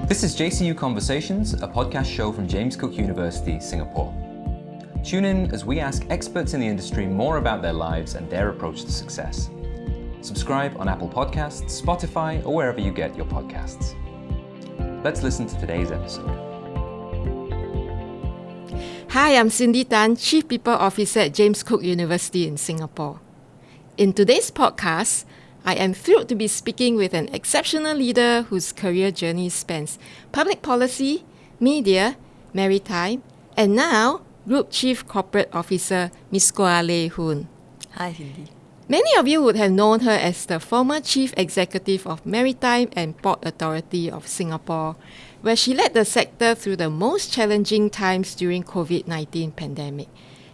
This is JCU Conversations, a podcast show from James Cook University, Singapore. Tune in as we ask experts in the industry more about their lives and their approach to success. Subscribe on Apple Podcasts, Spotify, or wherever you get your podcasts. Let's listen to today's episode. Hi, I'm Cindy Tan, Chief People Officer at James Cook University in Singapore. In today's podcast, I am thrilled to be speaking with an exceptional leader whose career journey spans public policy, media, maritime, and now Group Chief Corporate Officer Ms. Quah Ley Hoon. Hi, Cindy. Many of you would have known her as the former Chief Executive of Maritime and Port Authority of Singapore, where she led the sector through the most challenging times during COVID-19 pandemic,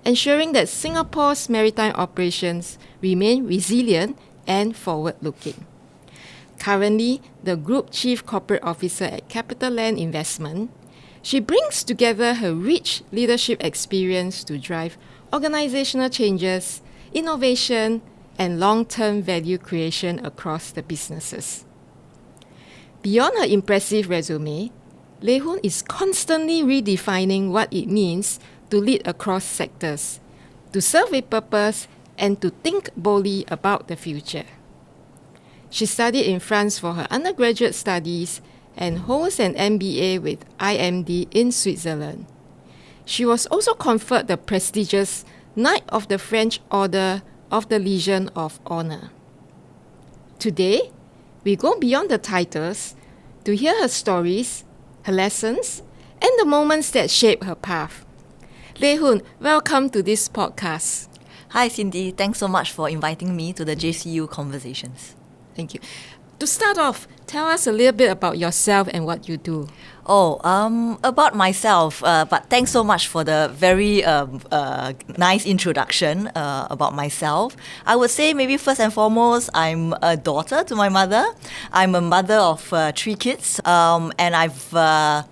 ensuring that Singapore's maritime operations remain resilient and forward-looking. Currently, the Group Chief Corporate Officer at CapitaLand Investment, she brings together her rich leadership experience to drive organisational changes, innovation, and long-term value creation across the businesses. Beyond her impressive resume, Ley Hoon is constantly redefining what it means to lead across sectors, to serve with purpose, and to think boldly about the future. She studied in France for her undergraduate studies and holds an MBA with IMD in Switzerland. She was also conferred the prestigious Knight of the French Order of the Legion of Honor. Today, we go beyond the titles to hear her stories, her lessons, and the moments that shape her path. Ley Hoon, welcome to this podcast. Hi, Cindy. Thanks so much for inviting me to the JCU Conversations. Thank you. To start off, tell us a little bit about yourself and what you do. About myself, but thanks so much for the very nice introduction about myself. I would say maybe first and foremost, I'm a daughter to my mother. I'm a mother of 3 kids, and I've a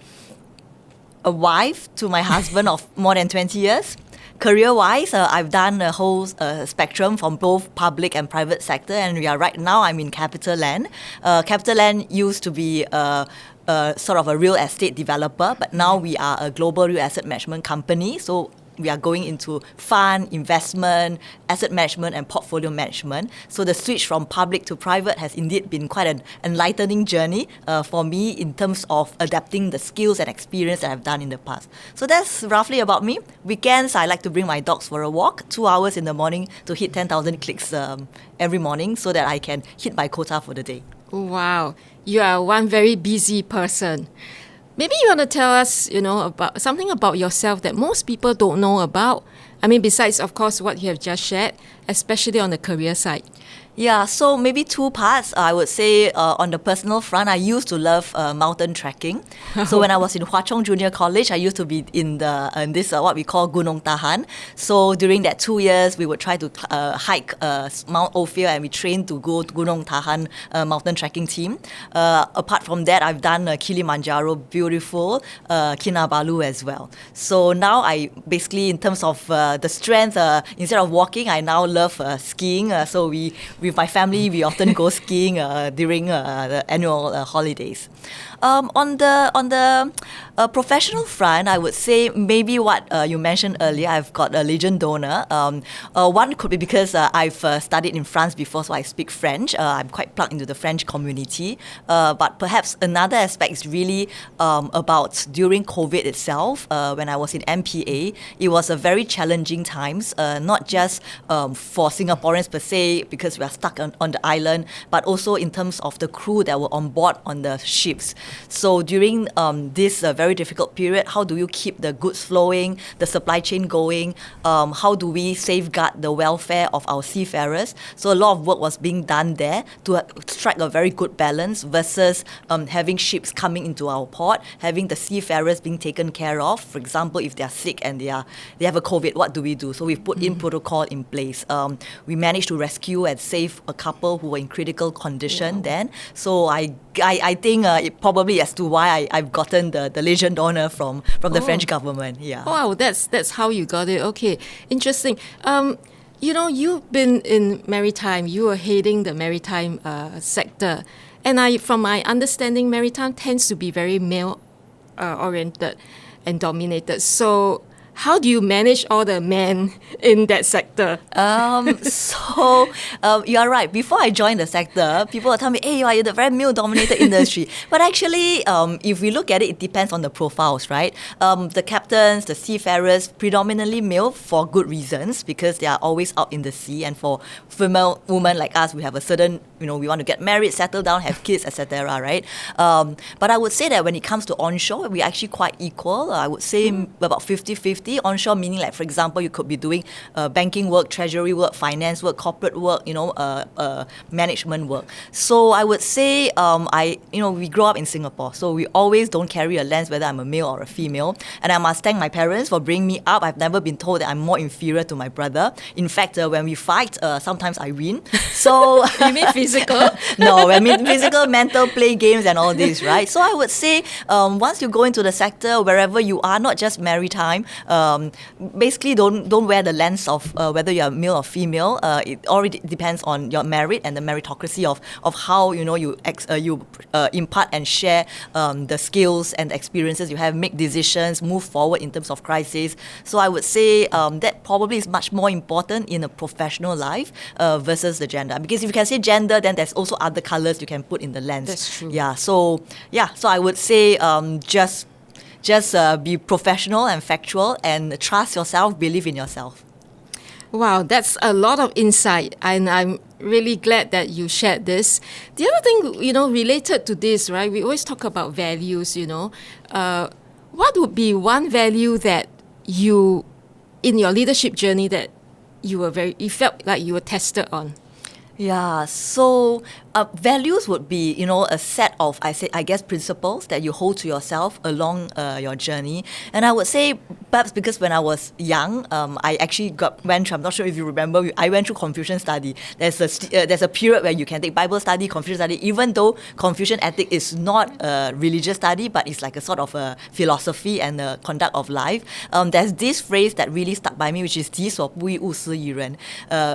wife to my husband of more than 20 years. Career-wise, I've done a whole spectrum from both public and private sector, and right now I'm in CapitaLand. CapitaLand used to be sort of a real estate developer, but now we are a global real asset management company. So we are going into fund, investment, asset management, and portfolio management. So the switch from public to private has indeed been quite an enlightening journey for me in terms of adapting the skills and experience that I've done in the past. So that's roughly about me. Weekends, I like to bring my dogs for a walk, 2 hours in the morning to hit 10,000 clicks every morning so that I can hit my quota for the day. Wow, you are one very busy person. Maybe you want to tell us, about something about yourself that most people don't know about. I mean, besides, of course, what you have just shared, especially on the career side. Yeah, so maybe 2 parts. I would say on the personal front, I used to love mountain trekking. So when I was in Hwa Chong Junior College, I used to be in this what we call Gunung Tahan. So during that 2 years, we would try to hike Mount Ophir, and we trained to go to Gunung Tahan mountain trekking team. Apart from that, I've done Kilimanjaro, beautiful, Kinabalu as well. So now I basically, in terms of the strength, instead of walking, I now love skiing. So with my family, we often go skiing during the annual holidays. On the professional front, I would say maybe what you mentioned earlier, I've got a Legion d'Honneur. One could be because I've studied in France before, so I speak French. I'm quite plugged into the French community. But perhaps another aspect is really about during COVID itself, when I was in MPA, it was a very challenging times, not just for Singaporeans per se, because we are stuck on the island, but also in terms of the crew that were on board on the ships. So during this very difficult period, how do you keep the goods flowing, the supply chain going? How do we safeguard the welfare of our seafarers? So a lot of work was being done there to strike a very good balance versus having ships coming into our port, having the seafarers being taken care of. For example, if they are sick and they have a COVID, what do we do? So we've put in protocol in place. We managed to rescue and save a couple who were in critical condition then. So I think it probably as to why I've gotten the Legion d'Honneur from the French government. Yeah. Wow, that's how you got it. Okay, interesting. You've been in maritime. You were heading the maritime sector. And from my understanding, maritime tends to be very male oriented and dominated. So how do you manage all the men in that sector? You are right. Before I joined the sector, people would tell me, hey, you are in a very male-dominated industry. But actually, if we look at it, it depends on the profiles, right? The captains, the seafarers, predominantly male for good reasons, because they are always out in the sea. And for female women like us, we have a certain, we want to get married, settle down, have kids, etc., right? But I would say that when it comes to onshore, we're actually quite equal. I would say about 50-50. Onshore meaning, like, for example, you could be doing banking work, treasury work, finance work, corporate work, management work. So I would say, we grow up in Singapore, so we always don't carry a lens whether I'm a male or a female. And I must thank my parents for bringing me up. I've never been told that I'm more inferior to my brother. In fact, when we fight, sometimes I win. So You mean physical? No, I mean physical, mental, play games and all this, right? So I would say, once you go into the sector, wherever you are, not just maritime, basically don't wear the lens of whether you're male or female. It already depends on your merit and the meritocracy of how you impart and share the skills and the experiences you have, make decisions, move forward in terms of crisis. So I would say that probably is much more important in a professional life versus the gender. Because if you can say gender, then there's also other colors you can put in the lens. That's true. So I would say just be professional and factual, and trust yourself, believe in yourself. Wow, that's a lot of insight, and I'm really glad that you shared this. The other thing, related to this, right? We always talk about values, what would be one value that you, in your leadership journey, that you felt like you were tested on? Yeah, so values would be, a set of, I guess, principles that you hold to yourself along your journey. And I would say, perhaps because when I was young, I actually went through, I'm not sure if you remember, I went through Confucian study. There's a period where you can take Bible study, Confucian study, even though Confucian ethic is not a religious study, but it's like a sort of a philosophy and a conduct of life. There's this phrase that really stuck by me, which is 己所不欲勿施于人,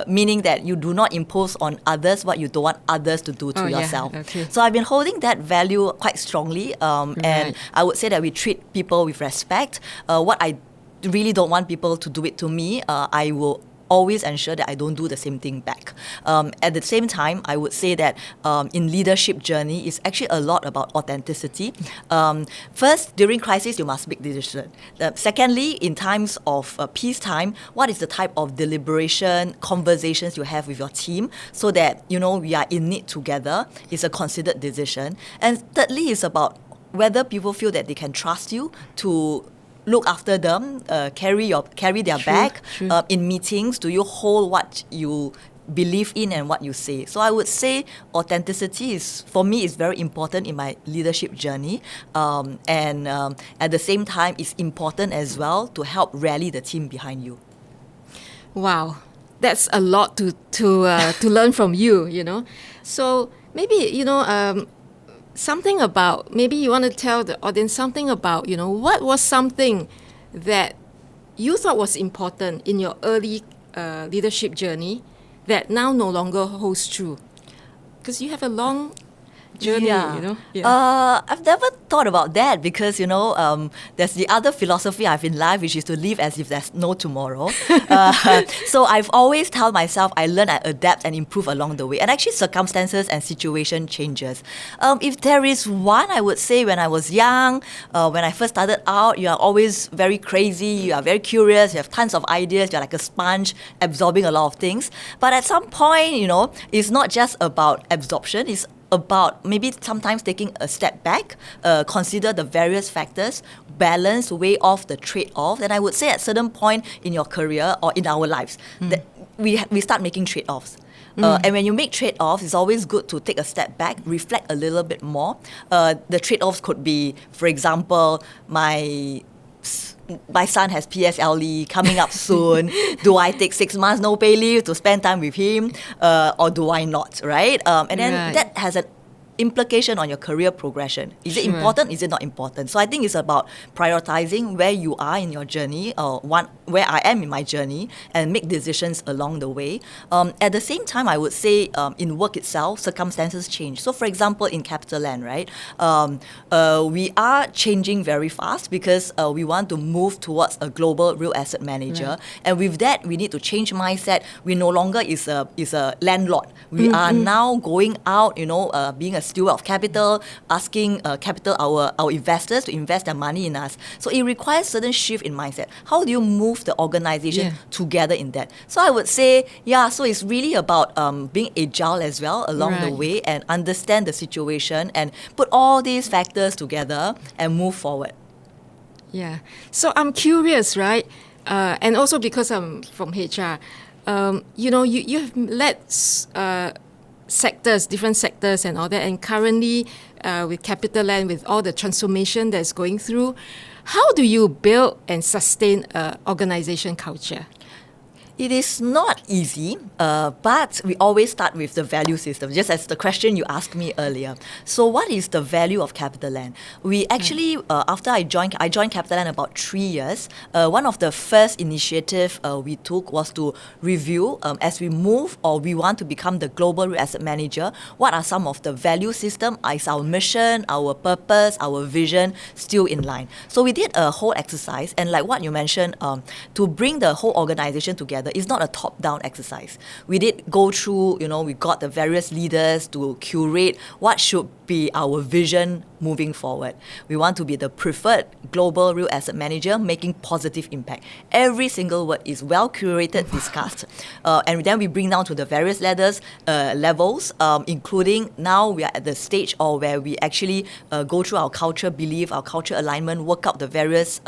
meaning that you do not impose on others what you don't want others to do to yourself. Okay. So I've been holding that value quite strongly, and I would say that we treat people with respect. What I really don't want people to do it to me, I will always ensure that I don't do the same thing back. At the same time, I would say that in leadership journey, it's actually a lot about authenticity. First, during crisis, you must make decisions. Secondly, in times of peacetime, what is the type of deliberation, conversations you have with your team so that, we are in it together? It's a considered decision. And thirdly, it's about whether people feel that they can trust you to look after them, carry their bag. In meetings, do you hold what you believe in and what you say? So I would say authenticity for me is very important in my leadership journey, and at the same time, it's important as well to help rally the team behind you. Wow, that's a lot to learn from you. So maybe something about, maybe you want to tell the audience something about, what was something that you thought was important in your early leadership journey that now no longer holds true? Because you have a long journey, I've never thought about that because, there's the other philosophy I have in life, which is to live as if there's no tomorrow. So I've always told myself I learn, I adapt and improve along the way. And actually circumstances and situation changes. If there is one, I would say when I was young, when I first started out, you are always very crazy, you are very curious, you have tons of ideas, you're like a sponge absorbing a lot of things. But at some point, it's not just about absorption, it's about maybe sometimes taking a step back, consider the various factors, balance, weigh off the trade-off. And I would say at a certain point in your career or in our lives, that we start making trade-offs. And when you make trade-offs, it's always good to take a step back, reflect a little bit more. The trade-offs could be, for example, my son has PSLE coming up soon. Do I take 6 months no pay leave to spend time with him, or do I not? Right? And then that has an implication on your career progression. Is it important? Is it not important? So I think it's about prioritizing where you are in your journey, or where I am in my journey, and make decisions along the way. At the same time, I would say in work itself, circumstances change. So for example, in CapitaLand, right, we are changing very fast because we want to move towards a global real asset manager. And with that, we need to change mindset. We no longer is a landlord. We are now going out, being a steward of capital, asking capital, our investors to invest their money in us. So it requires certain shift in mindset. How do you move the organization together in that? So I would say, so it's really about being agile as well along the way, and understand the situation and put all these factors together and move forward. Yeah. So I'm curious, right? And also because I'm from HR, you have led sectors, different sectors and all that, and currently with CapitaLand, with all the transformation that's going through, how do you build and sustain an organization culture? It is not easy, but we always start with the value system, just as the question you asked me earlier. So what is the value of CapitaLand? We actually, after I joined CapitaLand about 3 years, one of the first initiative we took was to review, as we move or we want to become the global real asset manager, what are some of the value system? Is our mission, our purpose, our vision still in line? So we did a whole exercise, and like what you mentioned, to bring the whole organization together, it's not a top-down exercise. We did go through, we got the various leaders to curate what should be our vision moving forward. We want to be the preferred global real asset manager, making positive impact. Every single word is well curated, discussed. And then we bring down to the various levels, including now we are at the stage where we actually go through our culture belief, our culture alignment, work out the various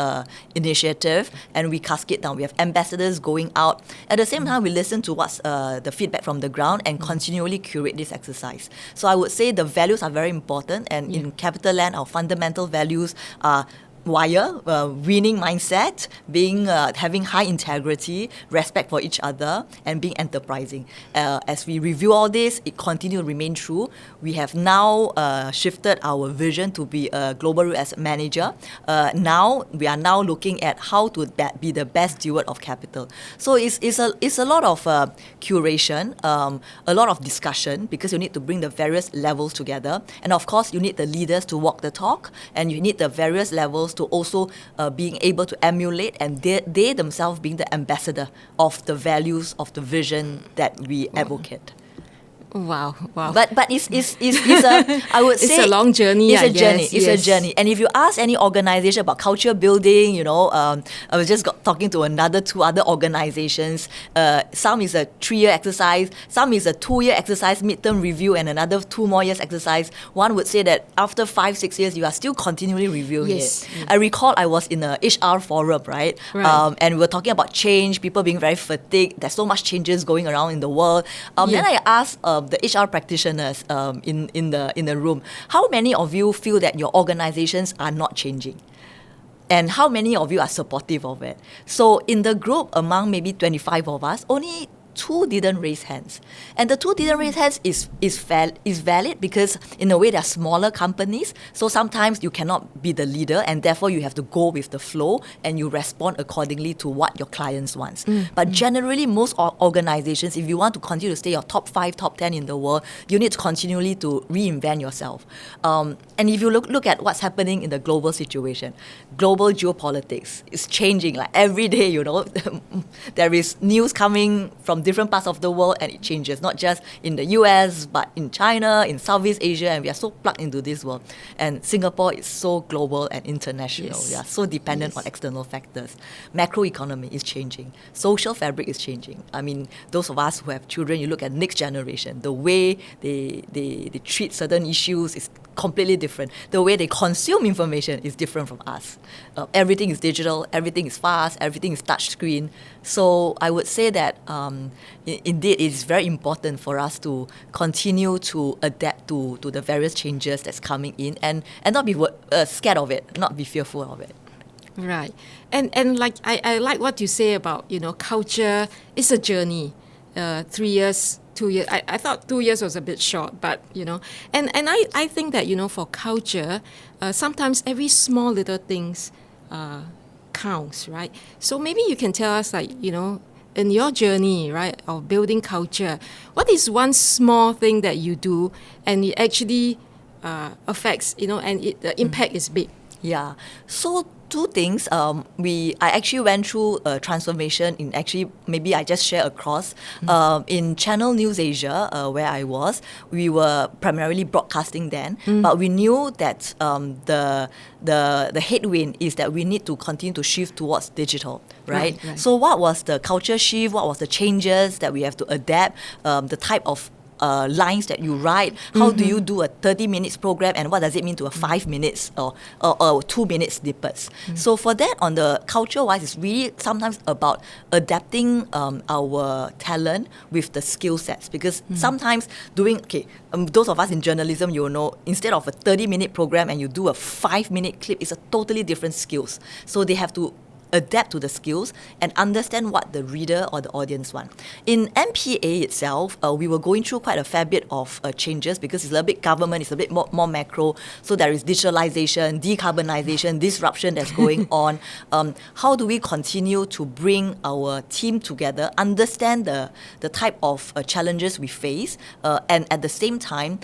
initiative, and we cascade down. We have ambassadors going out. At the same time, we listen to what's the feedback from the ground and continually curate this exercise. So I would say the values are very important, and in CapitaLand, our fundamental values are winning mindset, being having high integrity, respect for each other, and being enterprising. As we review all this, it continues to remain true. We have now shifted our vision to be a global real asset manager. Now we are now looking at how to be the best steward of capital. So it's a lot of curation, a lot of discussion, because you need to bring the various levels together, and of course you need the leaders to walk the talk, and you need the various levels to also being able to emulate, and they themselves being the ambassador of the values of the vision that we advocate. Wow. But it's a, I would say, it's a long journey. It's a journey. And if you ask any organization about culture building, I was just talking to two other organizations. Some is a 3-year exercise, some is a 2-year exercise, midterm review, and another 2 more years exercise. One would say that after 5-6 years, you are still continually reviewing it. I recall I was in a HR forum, right? And we were talking about change, people being very fatigued. There's so much changes going around in the world. Then I asked the HR practitioners in the room, how many of you feel that your organizations are not changing? And how many of you are supportive of it? So in the group, among maybe 25 of us, only 2 didn't raise hands. And the 2 didn't raise hands is valid because in a way they're smaller companies, so sometimes you cannot be the leader, and therefore you have to go with the flow and you respond accordingly to what your clients want. But generally, most organizations, if you want to continue to stay your top 5, top 10 in the world, you need to continually to reinvent yourself. And if you look at what's happening in the global situation, global geopolitics is changing like every day, there is news coming from different parts of the world, and it changes, not just in the US, but in China, in Southeast Asia, and we are so plugged into this world. And Singapore is so global and international. We are so dependent on external factors. Macroeconomy is changing. Social fabric is changing. I mean, those of us who have children, you look at next generation, the way they treat certain issues is completely different. The way they consume information is different from us. Everything is digital, everything is fast, everything is touch screen. So I would say that indeed it is very important for us to continue to adapt to the various changes that's coming in, and not be scared of it, not be fearful of it. Right. And like I like what you say about, culture is a journey. 3 years, 2 years. I thought 2 years was a bit short, but and I think that for culture, sometimes every small little things counts, right? So maybe you can tell us, in your journey, right, of building culture, what is one small thing that you do and it actually affects, and the impact is big? Yeah. So two things. I actually went through a transformation in maybe I just share across. In Channel News Asia, where I was, we were primarily broadcasting then, but we knew that the headwind is that we need to continue to shift towards digital, right? So what was the culture shift? What was the changes that we have to adapt? The type of lines that you write, how do you do a 30 minutes program, and what does it mean to a 5 minutes or 2 minute snippets? So for that, on the culture wise, it's really sometimes about adapting our talent with the skill sets, because sometimes those of us in journalism, instead of a 30-minute program and you do a 5-minute clip, it's a totally different skills. So they have to adapt to the skills and understand what the reader or the audience want. In MPA itself, we were going through quite a fair bit of changes, because it's a bit government, it's a bit more macro. So there is digitalization, decarbonization, disruption that's going on. How do we continue to bring our team together, understand the type of challenges we face, and at the same time,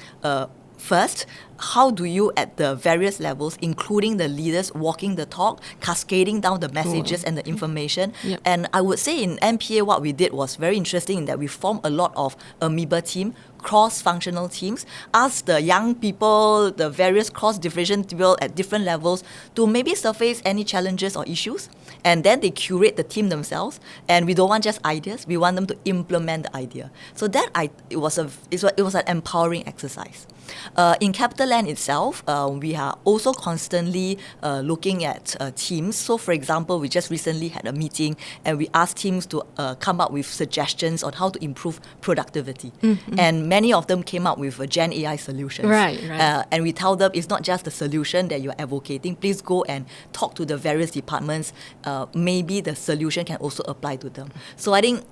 first, how do you at the various levels, including the leaders, walking the talk, cascading down the messages and the information? Yep. And I would say in MPA, what we did was very interesting in that we formed a lot of amoeba team, cross-functional teams, asked the young people, the various cross-division people at different levels to maybe surface any challenges or issues, and then they curate the team themselves. And we don't want just ideas; we want them to implement the idea. So that it was an empowering exercise. In CapitaLand itself, we are also constantly looking at teams. So, for example, we just recently had a meeting and we asked teams to come up with suggestions on how to improve productivity. And many of them came up with Gen AI solutions. Right. And we tell them it's not just the solution that you're advocating. Please go and talk to the various departments. Maybe the solution can also apply to them. So I think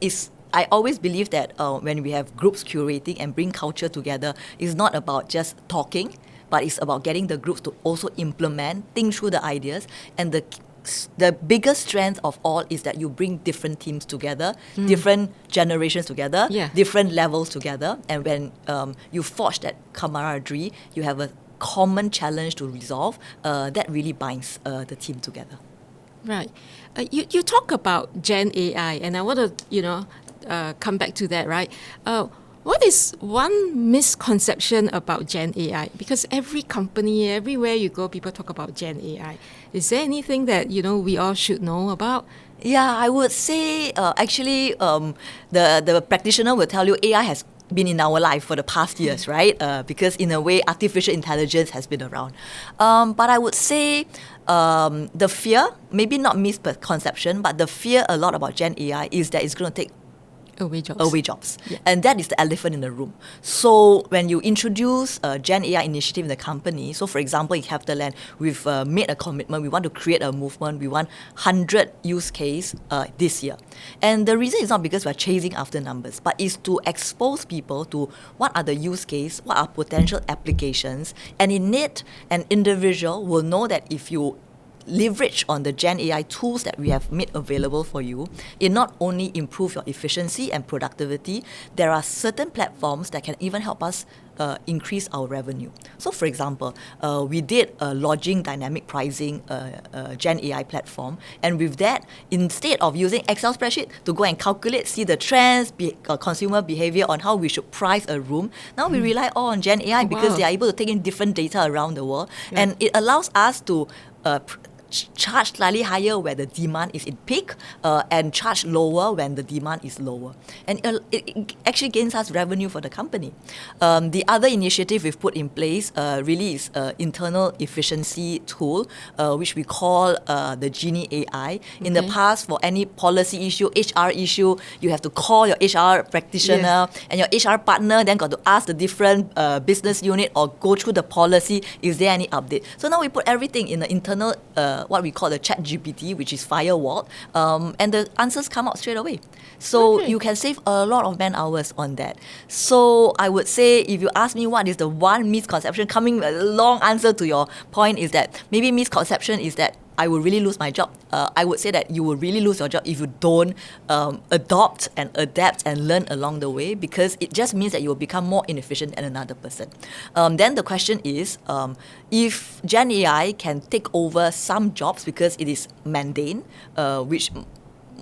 I always believe that when we have groups curating and bring culture together, it's not about just talking, but it's about getting the groups to also implement, think through the ideas. And the biggest strength of all is that you bring different teams together, different generations together, different levels together. And when you forge that camaraderie, you have a common challenge to resolve, that really binds the team together. Right. You talk about Gen AI, and I want to, come back to that, right? What is one misconception about Gen AI? Because every company, everywhere you go, people talk about Gen AI. Is there anything that, we all should know about? Yeah, I would say the practitioner will tell you AI has been in our life for the past years, right? Because in a way, artificial intelligence has been around. But I would say the fear, maybe not misconception, but the fear a lot about Gen AI is that it's going to take away jobs. Yeah. And that is the elephant in the room. So when you introduce a Gen AI initiative in the company, so for example in CapitaLand, we've made a commitment, we want to create a movement, we want 100 use case this year. And the reason is not because we're chasing after numbers, but is to expose people to what are the use case, what are potential applications, and in it, an individual will know that if you leverage on the Gen AI tools that we have made available for you, it not only improve your efficiency and productivity, there are certain platforms that can even help us increase our revenue. So for example, we did a lodging dynamic pricing Gen AI platform, and with that, instead of using Excel spreadsheet to go and calculate, see the trends, consumer behavior on how we should price a room, now we rely on Gen AI because they are able to take in different data around the world, and it allows us to charge slightly higher where the demand is in peak, and charge lower when the demand is lower. And it actually gains us revenue for the company. The other initiative we've put in place really is internal efficiency tool, which we call the Genie AI. In the past, for any policy issue, HR issue, you have to call your HR practitioner, and your HR partner then got to ask the different business unit or go through the policy, is there any update? So now we put everything in the internal what we call the Chat GPT, which is firewalled, and the answers come out straight away. So you can save a lot of man hours on that. So I would say, if you ask me what is the one misconception, coming a long answer to your point, is that maybe misconception is that I will really lose my job. I would say that you will really lose your job if you don't adopt and adapt and learn along the way, because it just means that you will become more inefficient than another person. Then the question is, if Gen AI can take over some jobs because it is mundane, which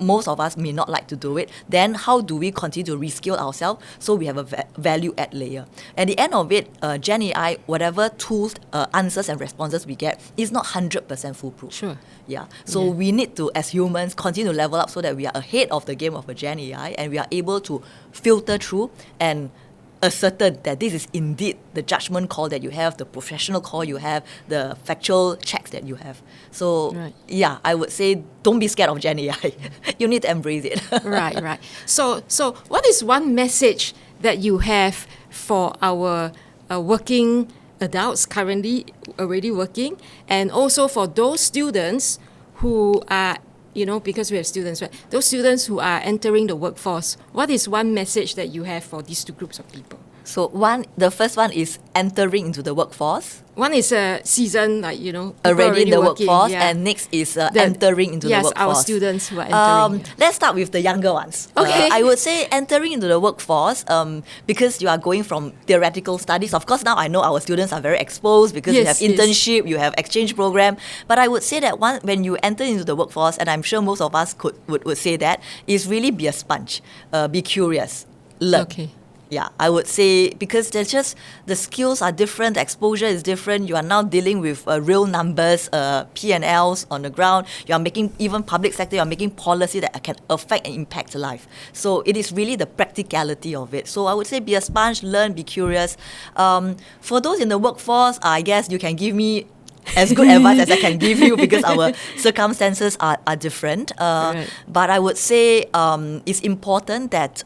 most of us may not like to do it, then how do we continue to reskill ourselves so we have a value add layer? At the end of it, Gen AI, whatever tools, answers and responses we get, is not 100% foolproof. Sure. Yeah. So we need to, as humans, continue to level up so that we are ahead of the game of a Gen AI, and we are able to filter through and ascertain that this is indeed the judgment call that you have, the professional call you have, the factual checks that you have. So, yeah, I would say don't be scared of Gen AI. You need to embrace it. Right. So what is one message that you have for our working adults currently already working, and also for those students who are, because we have students, right? Those students who are entering the workforce, what is one message that you have for these two groups of people? So the first one is entering into the workforce. One is a season, already in the working, workforce, and next is entering into the workforce. Yes, our students who are entering. Let's start with the younger ones. Okay. I would say entering into the workforce, because you are going from theoretical studies. Of course, now I know our students are very exposed because you have internship, you have exchange program. But I would say that when you enter into the workforce, and I'm sure most of us would say that, is really be a sponge, be curious, learn. Okay. Yeah, I would say, because there's just, the skills are different, the exposure is different. You are now dealing with real numbers, P&Ls on the ground. You are making, even public sector, you are making policy that can affect and impact life. So it is really the practicality of it. So I would say be a sponge, learn, be curious. For those in the workforce, I guess you can give me as good advice as I can give you, because our circumstances are different. But I would say it's important that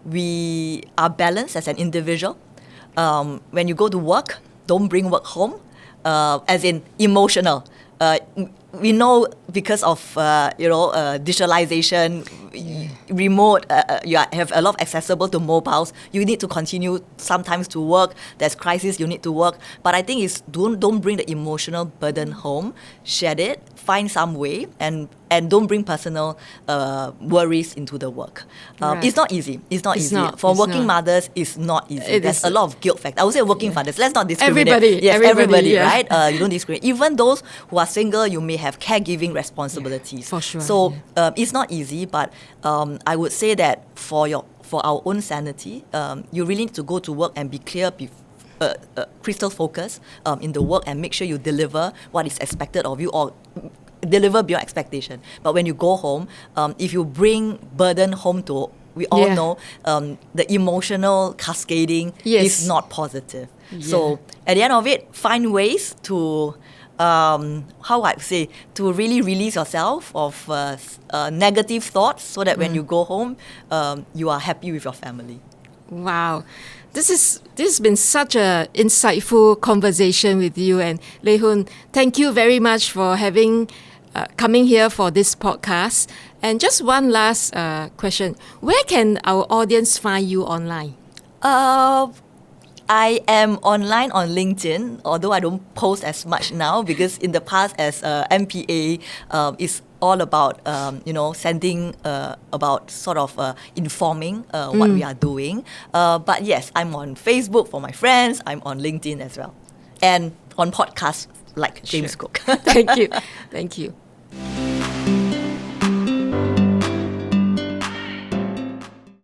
we are balanced as an individual. When you go to work, don't bring work home, as in emotional. We know because of digitalization, remote, you have a lot of accessible to mobiles. You need to continue sometimes to work. There's crisis, you need to work. But I think it's don't bring the emotional burden home. Shed it, find some way, and don't bring personal worries into the work. It's not easy. It's not easy. For working mothers, it's not easy. There's a lot of guilt factor. I would say working fathers. Let's not discriminate. Everybody, right? You don't discriminate. Even those who are single, you may have caregiving responsibilities. For sure. So it's not easy, but I would say that for our own sanity, you really need to go to work and be clear, crystal focused in the work, and make sure you deliver what is expected of you, or deliver beyond expectation. But when you go home, if you bring burden home we all know the emotional cascading is not positive. So at the end of it, find ways to to really release yourself of negative thoughts, so that when you go home, you are happy with your family. Wow. This has been such an insightful conversation with you, and Ley Hoon, thank you very much for coming here for this podcast. And just one last question: where can our audience find you online? I am online on LinkedIn, although I don't post as much now, because in the past, as MPA, is all about sending about sort of informing what we are doing. But yes, I'm on Facebook for my friends. I'm on LinkedIn as well, and on podcasts like James Cook. Thank you.